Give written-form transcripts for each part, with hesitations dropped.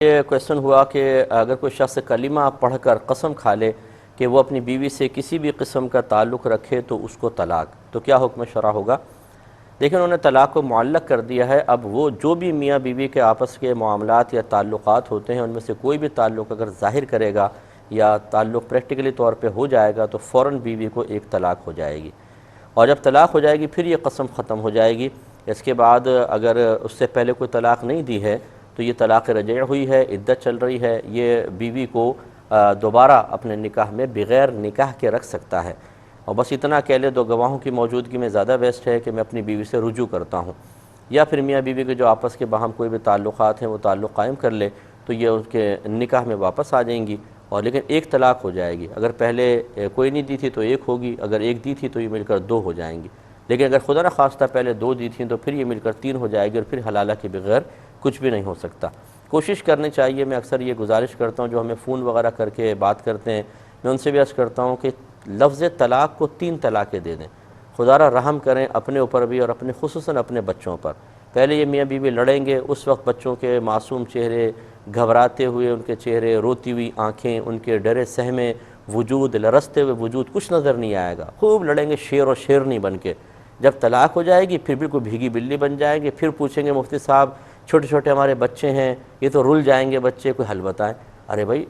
یہ کویسچن ہوا کہ اگر کوئی شخص کلمہ پڑھ کر قسم کھا لے کہ وہ اپنی بیوی سے کسی بھی قسم کا تعلق رکھے تو اس کو طلاق، تو کیا حکم شرع ہوگا؟ دیکھیں انہوں نے طلاق کو معلق کر دیا ہے۔ اب وہ جو بھی میاں بیوی کے آپس کے معاملات یا تعلقات ہوتے ہیں ان میں سے کوئی بھی تعلق اگر ظاہر کرے گا یا تعلق پریکٹیکلی طور پہ ہو جائے گا تو فوراً بیوی کو ایک طلاق ہو جائے گی، اور جب طلاق ہو جائے گی پھر یہ قسم ختم ہو جائے گی۔ اس کے بعد اگر اس سے پہلے کوئی طلاق نہیں دی ہے تو یہ طلاق رجعی ہوئی ہے، عدت چل رہی ہے، یہ بیوی کو دوبارہ اپنے نکاح میں بغیر نکاح کے رکھ سکتا ہے، اور بس اتنا کہہ لے دو گواہوں کی موجودگی میں زیادہ بیسٹ ہے کہ میں اپنی بیوی سے رجوع کرتا ہوں، یا پھر میاں بیوی کے جو آپس کے باہم کوئی بھی تعلقات ہیں وہ تعلق قائم کر لے تو یہ اس کے نکاح میں واپس آ جائیں گی، اور لیکن ایک طلاق ہو جائے گی۔ اگر پہلے کوئی نہیں دی تھی تو ایک ہوگی، اگر ایک دی تھی تو یہ مل کر دو ہو جائیں گی، لیکن اگر خدا نخواستہ پہلے دو دی تھیں تو پھر یہ مل کر تین ہو جائے گی، اور پھر حلالہ کے بغیر کچھ بھی نہیں ہو سکتا۔ کوشش کرنی چاہیے، میں اکثر یہ گزارش کرتا ہوں جو ہمیں فون وغیرہ کر کے بات کرتے ہیں، میں ان سے بھی عرض کرتا ہوں کہ لفظ طلاق کو 3 طلاقیں دے دیں، خدا را رحم کریں اپنے اوپر بھی اور اپنے خصوصاً اپنے بچوں پر۔ پہلے یہ میاں بیوی لڑیں گے، اس وقت بچوں کے معصوم چہرے، گھبراتے ہوئے ان کے چہرے، روتی ہوئی آنکھیں، ان کے ڈرے سہمے وجود، لرزتے ہوئے وجود کچھ نظر نہیں آئے گا، خوب لڑیں گے شیر اور شیرنی بن کے۔ جب طلاق ہو جائے گی پھر بالکل بھیگی بلی بن جائیں گے، پھر پوچھیں گے مفتی صاحب چھوٹے چھوٹے ہمارے بچے ہیں یہ تو رل جائیں گے بچے، کوئی حل بتائیں۔ ارے بھائی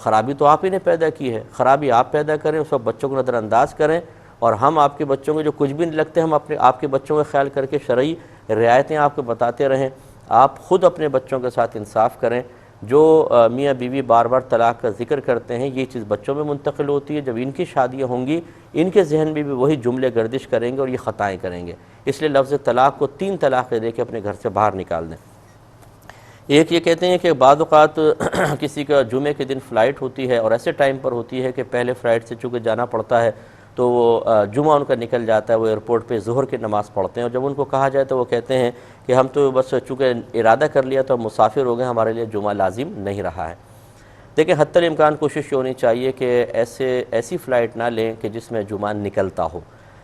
خرابی تو آپ ہی نے پیدا کی ہے، خرابی آپ پیدا کریں، اس وقت بچوں کو نظر انداز کریں، اور ہم آپ کے بچوں کو جو کچھ بھی نہیں لگتے ہم آپ کے بچوں کا خیال کر کے شرعی رعایتیں آپ کو بتاتے رہیں۔ آپ خود اپنے بچوں کے ساتھ انصاف کریں۔ جو میاں بیوی بار بار طلاق کا ذکر کرتے ہیں یہ چیز بچوں میں منتقل ہوتی ہے، جب ان کی شادیاں ہوں گی ان کے ذہن میں بھی وہی جملے گردش کریں گے اور یہ خطائیں کریں گے، اس لیے لفظ طلاق کو 3 طلاقیں دے کے اپنے گھر سے باہر نکال دیں۔ ایک یہ کہتے ہیں کہ بعض اوقات کسی کا جمعے کے دن فلائٹ ہوتی ہے اور ایسے ٹائم پر ہوتی ہے کہ پہلے فلائٹ سے چونکہ جانا پڑتا ہے تو وہ جمعہ ان کا نکل جاتا ہے، وہ ایئرپورٹ پہ ظہر کی نماز پڑھتے ہیں، اور جب ان کو کہا جائے تو وہ کہتے ہیں کہ ہم تو بس چونکہ ارادہ کر لیا تو ہم مسافر ہو گئے، ہمارے لیے جمعہ لازم نہیں رہا ہے۔ دیکھیں حتی الامکان کوشش یہ ہونی چاہیے کہ ایسی فلائٹ نہ لیں کہ جس میں جمعہ نکلتا ہو،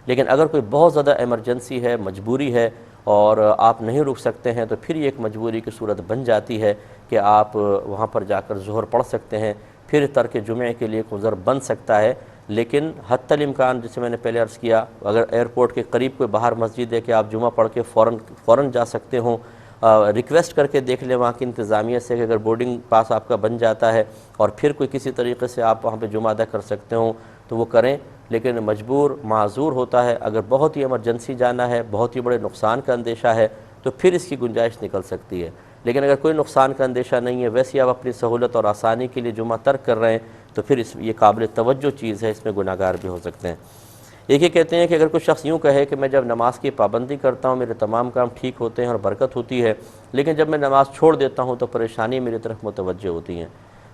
لیکن اگر کوئی بہت زیادہ ایمرجنسی ہے، مجبوری ہے اور آپ نہیں رک سکتے ہیں تو پھر یہ ایک مجبوری کی صورت بن جاتی ہے کہ آپ وہاں پر جا کر ظہر پڑھ سکتے ہیں، پھر ترک جمعے کے لیے عذر بن سکتا ہے، لیکن حتی الامکان جسے میں نے پہلے عرض کیا اگر ایئرپورٹ کے قریب کوئی باہر مسجد ہے کہ آپ جمعہ پڑھ کے فوراً جا سکتے ہوں، ریکویسٹ کر کے دیکھ لیں وہاں کی انتظامیہ سے کہ اگر بورڈنگ پاس آپ کا بن جاتا ہے اور پھر کوئی کسی طریقے سے آپ وہاں پہ جمعہ ادا کر سکتے ہوں تو وہ کریں، لیکن مجبور معذور ہوتا ہے، اگر بہت ہی ایمرجنسی جانا ہے، بہت ہی بڑے نقصان کا اندیشہ ہے تو پھر اس کی گنجائش نکل سکتی ہے، لیکن اگر کوئی نقصان کا اندیشہ نہیں ہے، ویسے ہی آپ اپنی سہولت اور آسانی کے لیے جمعہ ترک کر رہے ہیں تو پھر یہ قابل توجہ چیز ہے، اس میں گناہگار بھی ہو سکتے ہیں۔ ایک یہ کہتے ہیں کہ اگر کوئی شخص یوں کہے کہ میں جب نماز کی پابندی کرتا ہوں میرے تمام کام ٹھیک ہوتے ہیں اور برکت ہوتی ہے، لیکن جب میں نماز چھوڑ دیتا ہوں تو پریشانی میری طرف متوجہ ہوتی ہیں،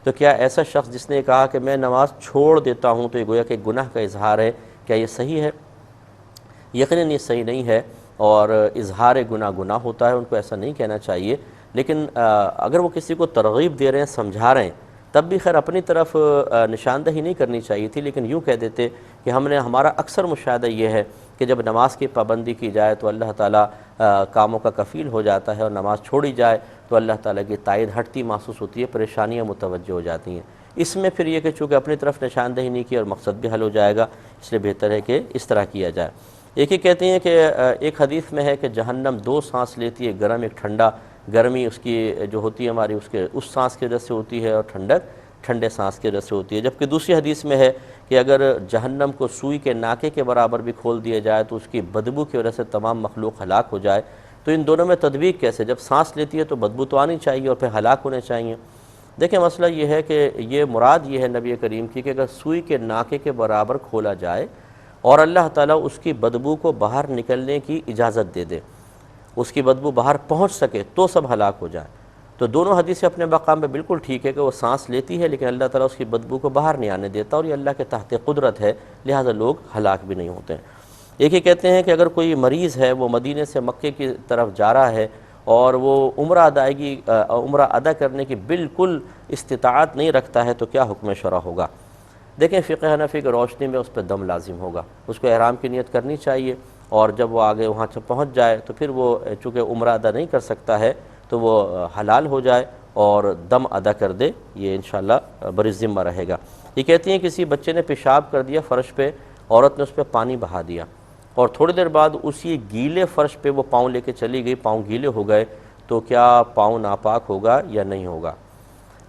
تو کیا ایسا شخص جس نے کہا کہ میں نماز چھوڑ دیتا ہوں تو یہ گویا کہ گناہ کا اظہار ہے، کیا یہ صحیح ہے؟ یقیناً یہ صحیح نہیں ہے، اور اظہار گناہ ہوتا ہے، ان کو ایسا نہیں کہنا چاہیے، لیکن اگر وہ کسی کو ترغیب دے رہے ہیں، سمجھا رہے ہیں، تب بھی خیر اپنی طرف نشاندہی نہیں کرنی چاہیے تھی، لیکن یوں کہہ دیتے کہ ہمارا اکثر مشاہدہ یہ ہے کہ جب نماز کی پابندی کی جائے تو اللہ تعالیٰ کاموں کا کفیل ہو جاتا ہے، اور نماز چھوڑی جائے تو اللہ تعالیٰ کی تائید ہٹتی محسوس ہوتی ہے، پریشانیاں متوجہ ہو جاتی ہیں۔ اس میں پھر یہ کہ چونکہ اپنی طرف نشاندہی نہیں کی اور مقصد بھی حل ہو جائے گا، اس لیے بہتر ہے کہ اس طرح کیا جائے۔ ایک ہی کہتے ہیں کہ ایک حدیث میں ہے کہ جہنم 2 سانس لیتی ہے، گرم ایک ٹھنڈا، گرمی اس کی جو ہوتی ہے ہماری اس سانس کی وجہ سے ہوتی ہے، اور ٹھنڈک ٹھنڈے سانس کی وجہ سے ہوتی ہے، جبکہ دوسری حدیث میں ہے کہ اگر جہنم کو سوئی کے ناکے کے برابر بھی کھول دیا جائے تو اس کی بدبو کی وجہ سے تمام مخلوق ہلاک ہو جائے، تو ان دونوں میں تطبیق کیسے؟ جب سانس لیتی ہے تو بدبو تو آنی چاہیے اور پھر ہلاک ہونے چاہیے۔ دیکھیں مسئلہ یہ ہے کہ یہ مراد یہ ہے نبی کریم کی کہ اگر سوئی کے ناکے کے برابر کھولا جائے اور اللہ تعالیٰ اس کی بدبو کو باہر نکلنے کی اجازت دے دے، اس کی بدبو باہر پہنچ سکے تو سب ہلاک ہو جائیں، تو دونوں حدیثیں اپنے مقام پہ بالکل ٹھیک ہے کہ وہ سانس لیتی ہے لیکن اللہ تعالیٰ اس کی بدبو کو باہر نہیں آنے دیتا، اور یہ اللہ کے تحت قدرت ہے، لہذا لوگ ہلاک بھی نہیں ہوتے ہیں۔ ایک ہی کہتے ہیں کہ اگر کوئی مریض ہے وہ مدینے سے مکے کی طرف جا رہا ہے اور وہ عمرہ ادا کرنے کی بالکل استطاعت نہیں رکھتا ہے تو کیا حکم شرع ہوگا؟ دیکھیں فقہ حنفی کی روشنی میں اس پہ دم لازم ہوگا، اس کو احرام کی نیت کرنی چاہیے، اور جب وہ آگے وہاں پہنچ جائے تو پھر وہ چونکہ عمرہ ادا نہیں کر سکتا ہے تو وہ حلال ہو جائے، اور دم ادا کر دے، یہ انشاءاللہ بری ذمہ رہے گا۔ یہ کہتی ہیں کسی بچے نے پیشاب کر دیا فرش پہ، عورت نے اس پہ پانی بہا دیا اور تھوڑی دیر بعد اسی گیلے فرش پہ وہ پاؤں لے کے چلی گئی، پاؤں گیلے ہو گئے، تو کیا پاؤں ناپاک ہوگا یا نہیں ہوگا؟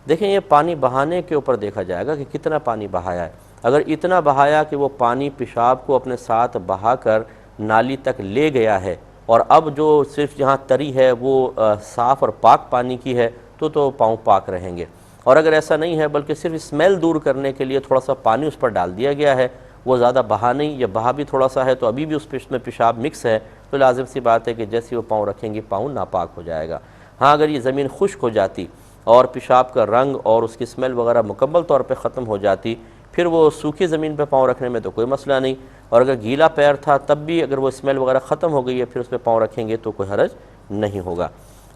دیکھیں یہ پانی بہانے کے اوپر دیکھا جائے گا کہ کتنا پانی بہایا ہے۔ اگر اتنا بہایا کہ وہ پانی پیشاب کو اپنے ساتھ بہا کر نالی تک لے گیا ہے اور اب جو صرف جہاں تری ہے وہ صاف اور پاک پانی کی ہے تو پاؤں پاک رہیں گے۔ اور اگر ایسا نہیں ہے بلکہ صرف اسمیل دور کرنے کے لیے تھوڑا سا پانی اس پر ڈال دیا گیا ہے، وہ زیادہ بہا نہیں یا بہا بھی تھوڑا سا ہے تو ابھی بھی اس میں پیشاب مکس ہے، تو لازم سی بات ہے کہ جیسے وہ پاؤں رکھیں گے پاؤں ناپاک ہو جائے گا۔ ہاں اگر یہ زمین خشک ہو جاتی اور پیشاب کا رنگ اور اس کی اسمیل وغیرہ مکمل طور پہ ختم ہو جاتی، پھر وہ سوکھی زمین پہ پاؤں رکھنے میں تو کوئی مسئلہ نہیں، اور اگر گیلا پیر تھا تب بھی اگر وہ اسمیل وغیرہ ختم ہو گئی ہے پھر اس پہ پاؤں رکھیں گے تو کوئی حرج نہیں ہوگا۔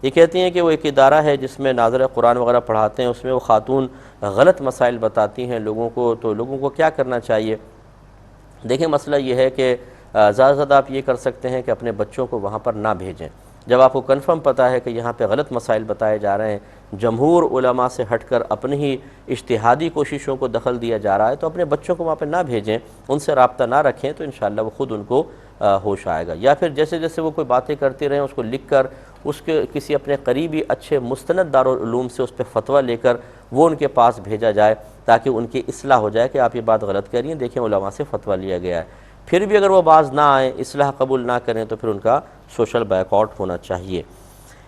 یہ کہتی ہیں کہ وہ ایک ادارہ ہے جس میں ناظر قرآن وغیرہ پڑھاتے ہیں، اس میں وہ خاتون غلط مسائل بتاتی ہیں لوگوں کو، تو لوگوں کو کیا کرنا چاہیے؟ دیکھیں مسئلہ یہ ہے کہ زیادہ سے زیادہ آپ یہ کر سکتے ہیں کہ اپنے بچوں کو وہاں پر نہ بھیجیں۔ جب آپ کو کنفرم پتہ ہے کہ یہاں پہ غلط مسائل بتائے جا رہے ہیں، جمہور علماء سے ہٹ کر اپنی ہی اجتہادی کوششوں کو دخل دیا جا رہا ہے، تو اپنے بچوں کو وہاں پہ نہ بھیجیں، ان سے رابطہ نہ رکھیں، تو انشاءاللہ وہ خود ان کو ہوش آئے گا۔ یا پھر جیسے جیسے وہ کوئی باتیں کرتے رہیں اس کو لکھ کر اس کے کسی اپنے قریبی اچھے مستند دارالعلوم سے اس پہ فتویٰ لے کر وہ ان کے پاس بھیجا جائے تاکہ ان کی اصلاح ہو جائے کہ آپ یہ بات غلط کر رہی ہیں، دیکھیں علماء سے فتویٰ لیا گیا ہے۔ پھر بھی اگر وہ باز نہ آئیں، اصلاح قبول نہ کریں، تو پھر ان کا سوشل بائیک آؤٹ ہونا چاہیے۔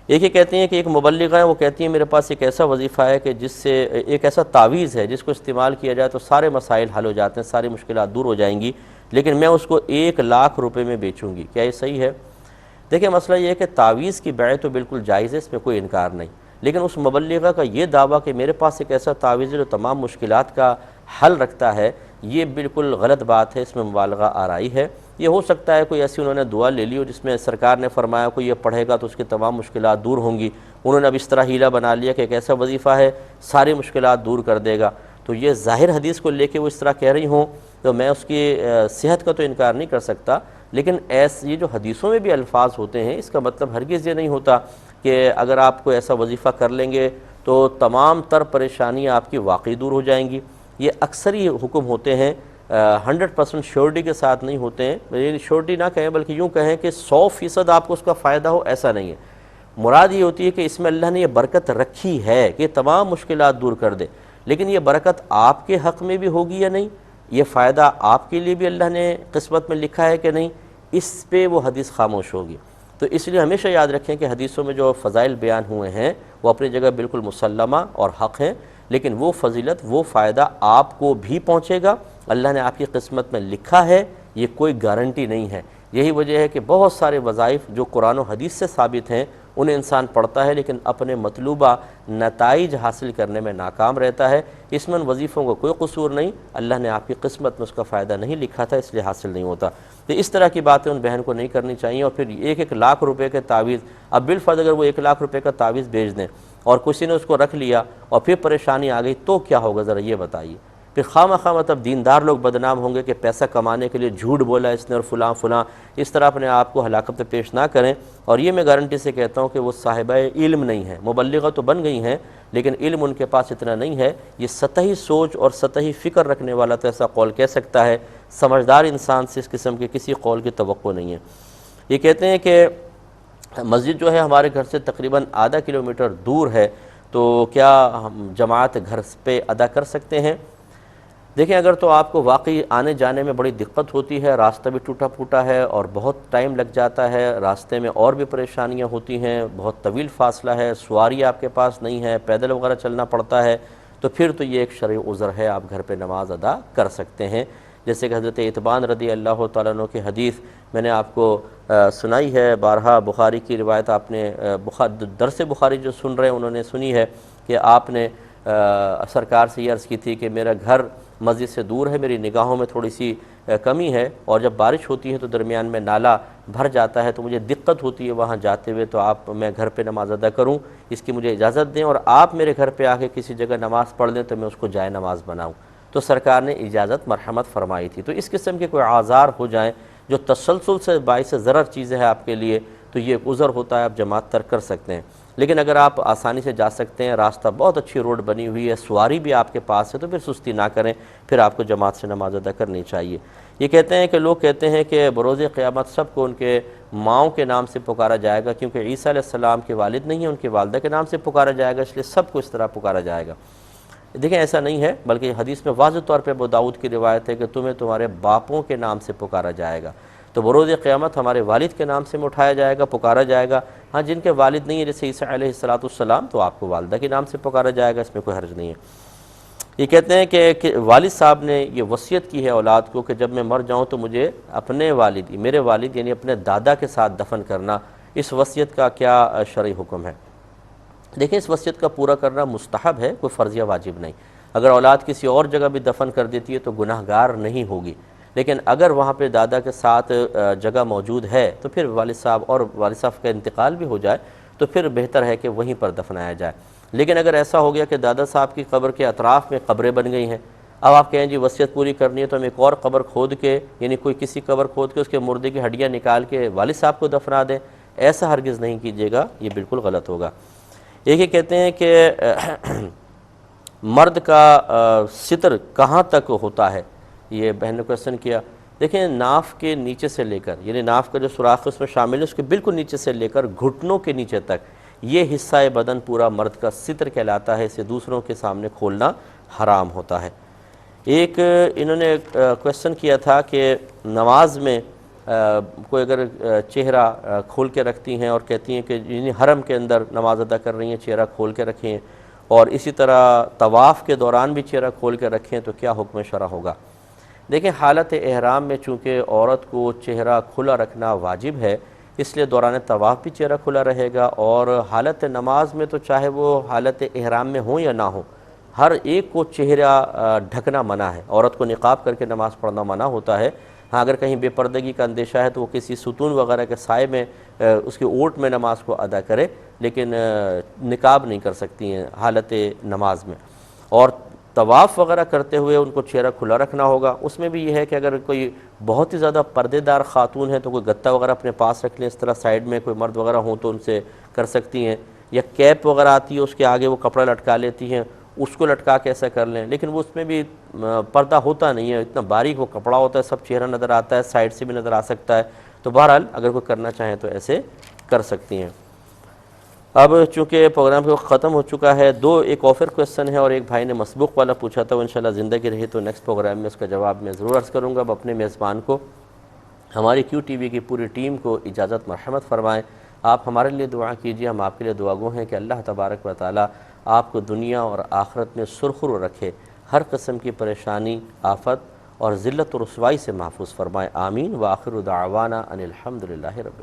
ایک یہ کہتی ہیں کہ ایک مبلغہ ہے، وہ کہتی ہیں میرے پاس ایک ایسا وظیفہ ہے کہ جس سے ایک ایسا تعویذ ہے جس کو استعمال کیا جائے تو سارے مسائل حل ہو جاتے ہیں، ساری مشکلات دور ہو جائیں گی، لیکن میں اس کو 1,00,000 روپے میں بیچوں گی، کیا یہ صحیح ہے؟ دیکھیں مسئلہ یہ ہے کہ تعویذ کی بیع تو بالکل جائز ہے، اس میں کوئی انکار نہیں، لیکن اس مبلغہ کا یہ دعویٰ کہ میرے پاس ایک ایسا تعویذ ہے جو تمام مشکلات کا حل رکھتا ہے، یہ بالکل غلط بات ہے، اس میں مبالغہ آرائی ہے۔ یہ ہو سکتا ہے کوئی ایسی انہوں نے دعا لے لی ہو جس میں سرکار نے فرمایا کوئی یہ پڑھے گا تو اس کی تمام مشکلات دور ہوں گی، انہوں نے اب اس طرح ہیلہ بنا لیا کہ ایک ایسا وظیفہ ہے ساری مشکلات دور کر دے گا، تو یہ ظاہر حدیث کو لے کے وہ اس طرح کہہ رہی ہوں تو میں اس کی صحت کا تو انکار نہیں کر سکتا، لیکن یہ جو حدیثوں میں بھی الفاظ ہوتے ہیں اس کا مطلب ہرگز یہ نہیں ہوتا کہ اگر آپ کو ایسا وظیفہ کر لیں گے تو تمام تر پریشانیاں آپ کی واقعی دور ہو جائیں گی۔ یہ اکثر ہی حکم ہوتے ہیں، 100% شیورٹی کے ساتھ نہیں ہوتے ہیں، یہ شیورٹی نہ کہیں بلکہ یوں کہیں کہ 100% آپ کو اس کا فائدہ ہو، ایسا نہیں ہے۔ مراد یہ ہوتی ہے کہ اس میں اللہ نے یہ برکت رکھی ہے کہ تمام مشکلات دور کر دے، لیکن یہ برکت آپ کے حق میں بھی ہوگی یا نہیں، یہ فائدہ آپ کے لیے بھی اللہ نے قسمت میں لکھا ہے کہ نہیں، اس پہ وہ حدیث خاموش ہوگی۔ تو اس لیے ہمیشہ یاد رکھیں کہ حدیثوں میں جو فضائل بیان ہوئے ہیں وہ اپنی جگہ بالکل مسلمہ اور حق ہیں، لیکن وہ فضیلت وہ فائدہ آپ کو بھی پہنچے گا، اللہ نے آپ کی قسمت میں لکھا ہے، یہ کوئی گارنٹی نہیں ہے۔ یہی وجہ ہے کہ بہت سارے وظائف جو قرآن و حدیث سے ثابت ہیں انہیں انسان پڑھتا ہے لیکن اپنے مطلوبہ نتائج حاصل کرنے میں ناکام رہتا ہے۔ اس میں ان وظیفوں کو کوئی قصور نہیں، اللہ نے آپ کی قسمت میں اس کا فائدہ نہیں لکھا تھا، اس لیے حاصل نہیں ہوتا۔ تو اس طرح کی باتیں ان بہن کو نہیں کرنی چاہیے، اور پھر 1,00,000 روپے کے تعویذ، اب بالفرض اگر وہ 1,00,000 روپے کا تعویذ بیچ دیں اور کسی نے اس کو رکھ لیا اور پھر پریشانی آ گئی تو کیا ہوگا ذرا یہ بتائیے؟ پھر خواہ مطلب دیندار لوگ بدنام ہوں گے کہ پیسہ کمانے کے لیے جھوٹ بولا اس نے اور فلاں، اس طرح اپنے آپ کو ہلاکت پہ پیش نہ کریں۔ اور یہ میں گارنٹی سے کہتا ہوں کہ وہ صاحبہ علم نہیں ہے، مبلغہ تو بن گئی ہیں لیکن علم ان کے پاس اتنا نہیں ہے، یہ سطحی سوچ اور سطحی فکر رکھنے والا تو ایسا قول کہہ سکتا ہے، سمجھدار انسان سے اس قسم کے کسی قول کی توقع نہیں ہے۔ یہ کہتے ہیں کہ مسجد جو ہے ہمارے گھر سے تقریباً ½ کلومیٹر دور ہے، تو کیا ہم جماعت گھر پہ ادا کر سکتے ہیں؟ دیکھیں اگر تو آپ کو واقعی آنے جانے میں بڑی دقت ہوتی ہے، راستہ بھی ٹوٹا پھوٹا ہے اور بہت ٹائم لگ جاتا ہے، راستے میں اور بھی پریشانیاں ہوتی ہیں، بہت طویل فاصلہ ہے، سواری آپ کے پاس نہیں ہے، پیدل وغیرہ چلنا پڑتا ہے، تو پھر تو یہ ایک شرعی عذر ہے، آپ گھر پہ نماز ادا کر سکتے ہیں۔ جیسے کہ حضرت اتبان رضی اللہ تعالیٰ عنہ کی حدیث میں نے آپ کو سنائی ہے، بارہا بخاری کی روایت آپ نے درس بخاری جو سن رہے ہیں انہوں نے سنی ہے کہ آپ نے سرکار سے یہ عرض کی تھی کہ میرا گھر مسجد سے دور ہے، میری نگاہوں میں تھوڑی سی کمی ہے، اور جب بارش ہوتی ہے تو درمیان میں نالا بھر جاتا ہے تو مجھے دقت ہوتی ہے وہاں جاتے ہوئے، تو میں گھر پہ نماز ادا کروں، اس کی مجھے اجازت دیں، اور آپ میرے گھر پہ آ کے کسی جگہ نماز پڑھ لیں تو میں اس کو جائے نماز بناؤں۔ تو سرکار نے اجازت مرحمت فرمائی تھی۔ تو اس قسم کے کوئی آزار ہو جائیں جو تسلسل سے باعث ضرر چیزیں ہیں آپ کے لیے، تو یہ عذر ہوتا ہے، آپ جماعت ترک کر سکتے ہیں۔ لیکن اگر آپ آسانی سے جا سکتے ہیں، راستہ بہت اچھی روڈ بنی ہوئی ہے، سواری بھی آپ کے پاس ہے، تو پھر سستی نہ کریں، پھر آپ کو جماعت سے نماز ادا کرنی چاہیے۔ یہ کہتے ہیں کہ لوگ کہتے ہیں کہ بروز قیامت سب کو ان کے ماؤں کے نام سے پکارا جائے گا، کیونکہ عیسیٰ علیہ السلام کے والد نہیں ہیں، ان کی والدہ کے نام سے پکارا جائے گا، اس لیے سب کو اس طرح پکارا جائے گا۔ دیکھیں ایسا نہیں ہے، بلکہ حدیث میں واضح طور پہ ابو داؤد کی روایت ہے کہ تمہیں تمہارے باپوں کے نام سے پکارا جائے گا۔ تو بروز قیامت ہمارے والد کے نام سے میں اٹھایا جائے گا، پکارا جائے گا۔ ہاں جن کے والد نہیں ہے جیسے عیسیٰ علیہ السلام، تو آپ کو والدہ کے نام سے پکارا جائے گا، اس میں کوئی حرج نہیں ہے۔ یہ کہتے ہیں کہ والد صاحب نے یہ وصیت کی ہے اولاد کو کہ جب میں مر جاؤں تو مجھے اپنے والد، میرے والد یعنی اپنے دادا کے ساتھ دفن کرنا، اس وصیت کا کیا شرعی حکم ہے؟ دیکھیں اس وصیت کا پورا کرنا مستحب ہے، کوئی فرضیہ واجب نہیں۔ اگر اولاد کسی اور جگہ بھی دفن کر دیتی ہے تو گناہ گار نہیں ہوگی، لیکن اگر وہاں پہ دادا کے ساتھ جگہ موجود ہے تو پھر والد صاحب کا انتقال بھی ہو جائے تو پھر بہتر ہے کہ وہیں پر دفنایا جائے۔ لیکن اگر ایسا ہو گیا کہ دادا صاحب کی قبر کے اطراف میں قبریں بن گئی ہیں، اب آپ کہیں جی وصیت پوری کرنی ہے تو ہم ایک اور قبر کھود کے، یعنی کوئی کسی قبر کھود کے اس کے مردے کی ہڈیاں نکال کے والد صاحب کو دفنا دیں، ایسا ہرگز نہیں کیجیے گا، یہ بالکل غلط ہوگا۔ ایک یہ کہتے ہیں کہ مرد کا ستر کہاں تک ہوتا ہے، یہ بہن نے کویسچن کیا۔ دیکھیں ناف کے نیچے سے لے کر، یعنی ناف کا جو سوراخ اس میں شامل ہے، اس کے بالکل نیچے سے لے کر گھٹنوں کے نیچے تک، یہ حصہ بدن پورا مرد کا ستر کہلاتا ہے، اسے دوسروں کے سامنے کھولنا حرام ہوتا ہے۔ ایک انہوں نے کویسچن کیا تھا کہ نماز میں کوئی اگر چہرہ کھول کے رکھتی ہیں اور کہتی ہیں کہ یعنی حرم کے اندر نماز ادا کر رہی ہیں، چہرہ کھول کے رکھیں، اور اسی طرح طواف کے دوران بھی چہرہ کھول کے رکھیں، تو کیا حکم شرع ہوگا؟ دیکھیں حالت احرام میں چونکہ عورت کو چہرہ کھلا رکھنا واجب ہے، اس لیے دوران طواف بھی چہرہ کھلا رہے گا، اور حالت نماز میں تو چاہے وہ حالت احرام میں ہوں یا نہ ہوں، ہر ایک کو چہرہ ڈھکنا منع ہے۔ عورت کو نقاب کر کے نماز پڑھنا منع ہوتا ہے۔ ہاں اگر کہیں بے پردگی کا اندیشہ ہے تو وہ کسی ستون وغیرہ کے سائے میں اس کی اوٹ میں نماز کو ادا کرے، لیکن نقاب نہیں کر سکتی ہیں حالت نماز میں۔ اور طواف وغیرہ کرتے ہوئے ان کو چہرہ کھلا رکھنا ہوگا۔ اس میں بھی یہ ہے کہ اگر کوئی بہت ہی زیادہ پردے دار خاتون ہے تو کوئی گتا وغیرہ اپنے پاس رکھ لیں، اس طرح سائیڈ میں کوئی مرد وغیرہ ہوں تو ان سے کر سکتی ہیں، یا کیپ وغیرہ آتی ہے اس کے آگے وہ کپڑا لٹکا لیتی ہیں، اس کو لٹکا کے ایسا کر لیں، لیکن وہ اس میں بھی پردہ ہوتا نہیں ہے، اتنا باریک وہ کپڑا ہوتا ہے، سب چہرہ نظر آتا ہے، سائیڈ سے بھی نظر آ سکتا ہے، تو بہرحال اگر کوئی کرنا چاہیں تو ایسے کر سکتی ہیں۔ اب چونکہ پروگرام کے وقت ختم ہو چکا ہے، ایک آفر کویسچن ہے اور ایک بھائی نے مسبوق والا پوچھا تھا، وہ انشاءاللہ زندگی رہی تو نیکسٹ پروگرام میں اس کا جواب میں ضرور عرض کروں گا۔ اب اپنے میزبان کو، ہماری کیو ٹی وی کی پوری ٹیم کو اجازت مرحمت فرمائیں۔ آپ ہمارے لیے دعا کیجیے، ہم آپ کے لیے دعا گو ہیں کہ اللہ تبارک و تعالی آپ کو دنیا اور آخرت میں سرخرو رکھے، ہر قسم کی پریشانی، آفت اور ذلت و رسوائی سے محفوظ فرمائے، آمین۔ وآخر دعوانا ان الحمدللہ رب